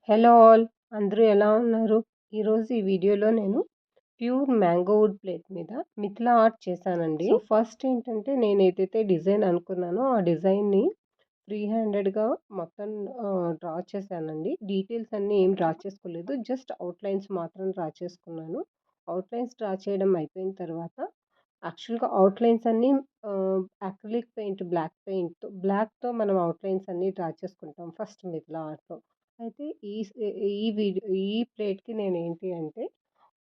Hello all! అందరూ ఎలా ఉన్నారు? ఈరోజు ఈ వీడియోలో నేను ప్యూర్ మ్యాంగో వుడ్ ప్లేట్ మీద మిథిలా ఆర్ట్ చేశానండి. ఫస్ట్ ఏంటంటే నేనేదైతే డిజైన్ అనుకున్నానో ఆ డిజైన్‌ని ఫ్రీ హ్యాండెడ్‌గా మొత్తం డ్రా చేశానండి. డీటెయిల్స్ అన్నీ ఏం డ్రా చేసుకోలేదు. జస్ట్ అవుట్‌లైన్స్ మాత్రం డ్రా చేసుకున్నాను. అవుట్‌లైన్స్ డ్రా చేయడం అయిపోయిన తర్వాత యాక్చువల్‌గా అవుట్‌లైన్స్ అన్నీ అక్రిలిక్ పెయింట్, బ్లాక్‌తో మనం అవుట్‌లైన్స్ అన్నీ డ్రా చేసుకుంటాం ఫస్ట్ మిథిలా ఆర్ట్‌లో. అయితే ఈ ప్లేట్‌కి నేనేంటి అంటే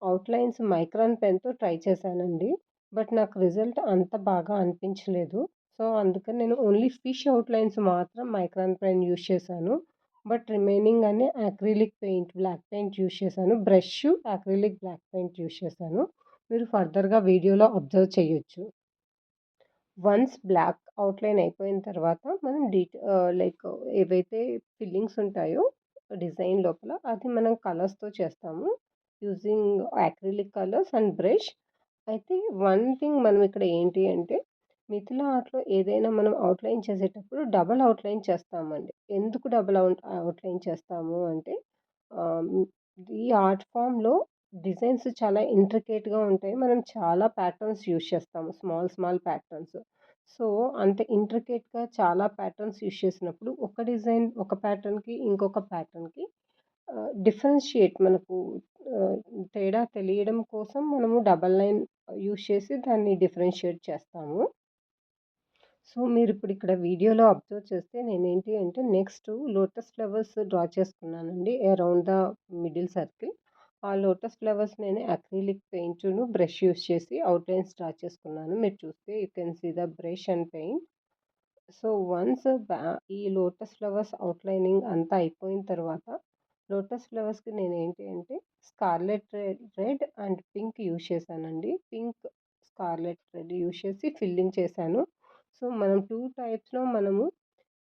అవుట్‌లైన్స్ మైక్రాన్ పెన్‌తో ట్రై చేశానండి. బట్ నాకు రిజల్ట్ అంత బాగా అనిపించలేదు. సో, అందుకని నేను ఓన్లీ ఫిష్ అవుట్‌లైన్స్ మాత్రం మైక్రాన్ పెన్ యూజ్ చేశాను. బట్ రిమైనింగ్ అన్నీ acrylic paint, black paint use చేశాను. Brush acrylic black paint use చేశాను. మీరు ఫర్దర్‌గా వీడియోలో అబ్జర్వ్ చేయొచ్చు. వన్స్ బ్లాక్ అవుట్‌లైన్ అయిపోయిన తర్వాత మనం లైక్ ఏవైతే ఫిల్లింగ్స్ ఉంటాయో డిజైన్ లోపల అది మనం కలర్స్‌తో చేస్తాము. Using acrylic colours and brush. అయితే వన్ థింగ్ మనం ఇక్కడ ఏంటి అంటే మిథిలా ఆర్ట్‌లో ఏదైనా మనం అవుట్‌లైన్ చేసేటప్పుడు డబుల్ అవుట్‌లైన్ చేస్తామండి. ఎందుకు డబుల్ అవుట్‌లైన్ చేస్తాము అంటే ఆహ్, ఈ ఆర్ట్ ఫామ్‌లో డిజైన్స్ చాలా ఇంట్రికేట్‌గా ఉంటాయి. మనం చాలా ప్యాటర్న్స్ యూజ్ చేస్తాము. Small small patterns. సో, అంత ఇంట్రికేట్‌గా చాలా ప్యాటర్న్స్ యూజ్ చేసినప్పుడు ఒక డిజైన్ ఒక ప్యాటర్న్‌కి, ఇంకొక ప్యాటర్న్‌కి డిఫరెన్షియేట్ మనకు ఆహ్, తేడా తెలియడం కోసం మనము డబల్ లైన్ యూజ్ చేసి దాన్ని డిఫరెన్షియేట్ చేస్తాము. సో, మీరిప్పుడు ఇక్కడ వీడియోలో అబ్జర్వ్ చేస్తే నేనేంటి అంటే నెక్స్ట్ లోటస్ ఫ్లవర్స్ డ్రా చేసుకున్నానండి అరౌండ్ ద మిడిల్ సర్కిల్. ఆ లోటస్ ఫ్లవర్స్ నేను అక్రిలిక్ పెయింట్‌ను బ్రష్ యూజ్ చేసి అవుట్‌లైన్స్ డ్రా చేసుకున్నాను. మీరు చూస్తే you can see the brush and paint. So, once ఈ లోటస్ ఫ్లవర్స్ అవుట్‌లైనింగ్ అంతా అయిపోయిన తర్వాత లోటస్ ఫ్లవర్స్‌కి నేనేంటి అంటే scarlet red and pink use చేశానండి. స్కార్లెట్ రెడ్ యూజ్ చేసి ఫిల్లింగ్ చేశాను. సో, మనం 2 టైప్స్‌లో మనము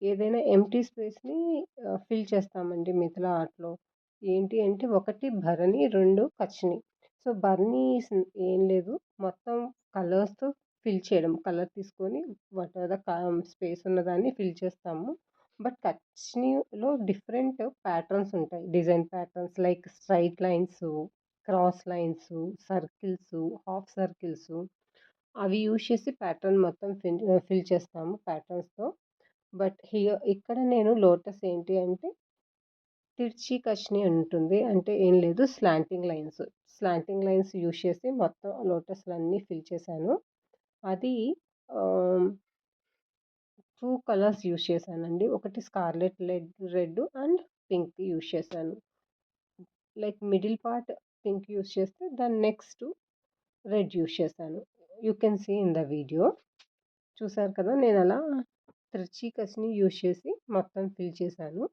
ఏదైనా ఎంప్టీ స్పేస్‌ని ఫిల్ చేస్తామండి మిథిలా ఆర్ట్‌లో. ఏంటి అంటే ఒకటి భరణి, 2 కచ్ని. సో, బర్నీస్ ఏం లేదు మొత్తం కలర్స్‌తో ఫిల్ చేయడం. కలర్ తీసుకొని వాటెవర్ ద స్పేస్ ఉన్నదాన్ని ఫిల్ చేస్తాము. బట్ కచ్నీలో డిఫరెంట్ ప్యాటర్న్స్ ఉంటాయి. Design patterns like straight lines, cross lines, circles, half circles అవి యూజ్ చేసి ప్యాటర్న్ మొత్తం ఫిల్ చేస్తాము ప్యాటర్న్స్‌తో. బట్ ఇక్కడ నేను లోటస్ ఏంటి అంటే తిర్చి కష్ని ఉంటుంది. అంటే ఏం లేదు slanting lines. Slanting lines use చేసి మొత్తం లోటస్‌లన్నీ ఫిల్ చేశాను. అది ఆహ్, 2 కలర్స్ యూజ్ చేశానండి. ఒకటి scarlet red and pink use చేశాను. Like middle part pink use చేస్తే దాని నెక్స్ట్ రెడ్ యూజ్ చేశాను. You can see in the video. చూసారు కదా! నేనలా తిర్చి కస్ని యూజ్ చేసి మొత్తం ఫిల్ చేశాను.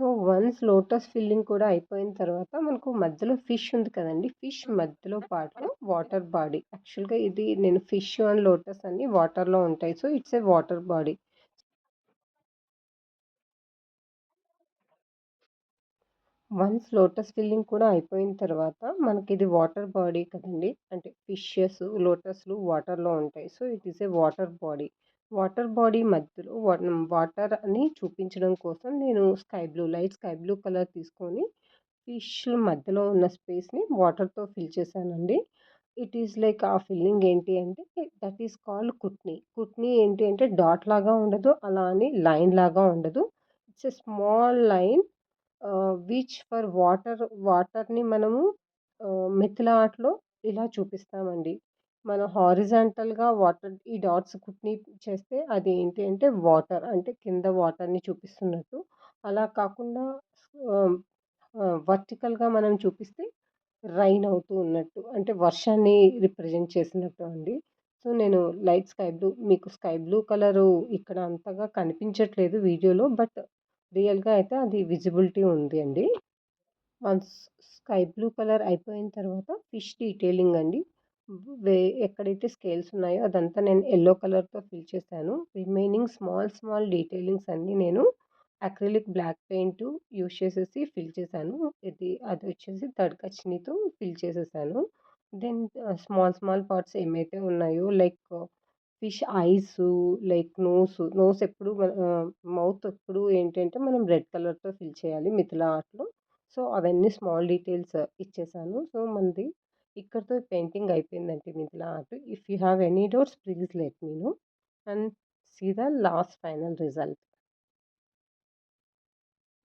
సో, వన్స్ లోటస్ ఫిల్లింగ్ కూడా అయిపోయిన తర్వాత మనకు మధ్యలో ఫిష్ ఉంది కదండీ! ఫిష్ మధ్యలో పార్ట్‌లో వాటర్ బాడీ. యాక్చువల్‌గా ఇది నేను ఫిష్ అండ్ లోటస్ అన్నీ వాటర్‌లో ఉంటాయి. So, it's a water body. Once lotus filling కూడా అయిపోయిన తర్వాత మనకిది వాటర్ బాడీ కదండీ! అంటే ఫిషెస్, లోటస్‌లు వాటర్‌లో ఉంటాయి. So, it is a water body. Water body మధ్యలో వాటర్ అని చూపించడం కోసం నేను లైట్ స్కై బ్లూ కలర్ తీసుకొని ఫిష్ మధ్యలో ఉన్న స్పేస్‌ని వాటర్‌తో ఫిల్ చేశానండి. ఇట్ ఈస్ లైక్ ఆ ఫిల్లింగ్ ఏంటి అంటే దట్ ఈస్ కాల్డ్ కుట్నీ. కుట్నీ ఏంటి అంటే డాట్ లాగా ఉండదు. అలా అని లైన్ లాగా ఉండదు. It's a small line which for వాటర్‌ని మనము మిథిలా ఆర్ట్‌లో ఇలా చూపిస్తామండి. మనం హారిజాంటల్‌గా ఈ డాట్స్ కుట్నీ చేస్తే అది ఏంటి అంటే వాటర్ అంటే కింద వాటర్‌ని చూపిస్తున్నట్టు. అలా కాకుండా ఆహ్, వర్టికల్‌గా మనం చూపిస్తే రైన్ అవుతూ ఉన్నట్టు. అంటే వర్షాన్ని రిప్రజెంట్ చేసినట్టు అండి. సో, నేను మీకు స్కై బ్లూ కలరు ఇక్కడ అంతగా కనిపించట్లేదు వీడియోలో. బట్ రియల్‌గా అయితే అది విజిబిలిటీ ఉంది అండి. వన్స్ స్కై బ్లూ కలర్ అయిపోయిన తర్వాత ఫిష్ డీటెయిలింగ్ అండి. వే ఎక్కడైతే స్కేల్స్ ఉన్నాయో అదంతా నేను యెల్లో కలర్‌తో ఫిల్ చేశాను. రిమైనింగ్ స్మాల్ స్మాల్ డీటెయిలింగ్స్ అన్నీ నేను అక్రిలిక్ బ్లాక్ పెయింట్ యూజ్ చేసేసి ఫిల్ చేశాను. అదొచ్చేసి తడికచ్చినితో ఫిల్ చేసేసాను. దెన్ స్మాల్ స్మాల్ పార్ట్స్ ఏమైతే ఉన్నాయో like fish eyes, like nose ఎప్పుడు మౌత్ ఎప్పుడు ఏంటంటే మనం రెడ్ కలర్‌తో ఫిల్ చేయాలి మిథిలా ఆర్ట్‌లో. సో, అవన్నీ స్మాల్ డీటెయిల్స్ ఇచ్చేసాను. సో, మనది ఇక్కడితో పెయింటింగ్ అయిపోయిందండి Mithila art. If you have any doubts please let me know and see the last final result.